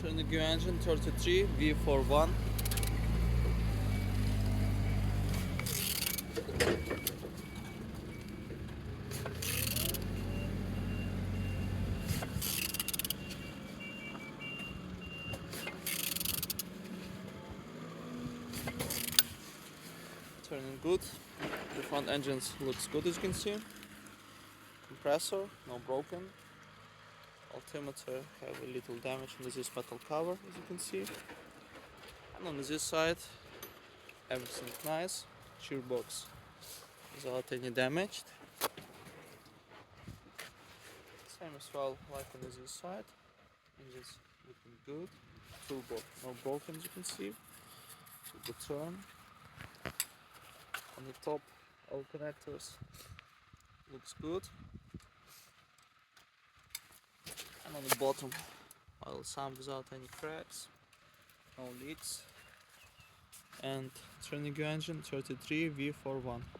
Turning your engine 33 V41. Turning good. The front engine looks good, as you can see. Compressor, no broken. Altimeter have a little damage on this metal cover, as you can see. And on this side, everything nice. Gearbox without any damage. Same as well like on this side. Engine's looking good. Toolbox no broken, as you can see. The turn. On the top, all connectors looks good. And on the bottom, well, some without any cracks, no leaks. And turning your engine 33 V41.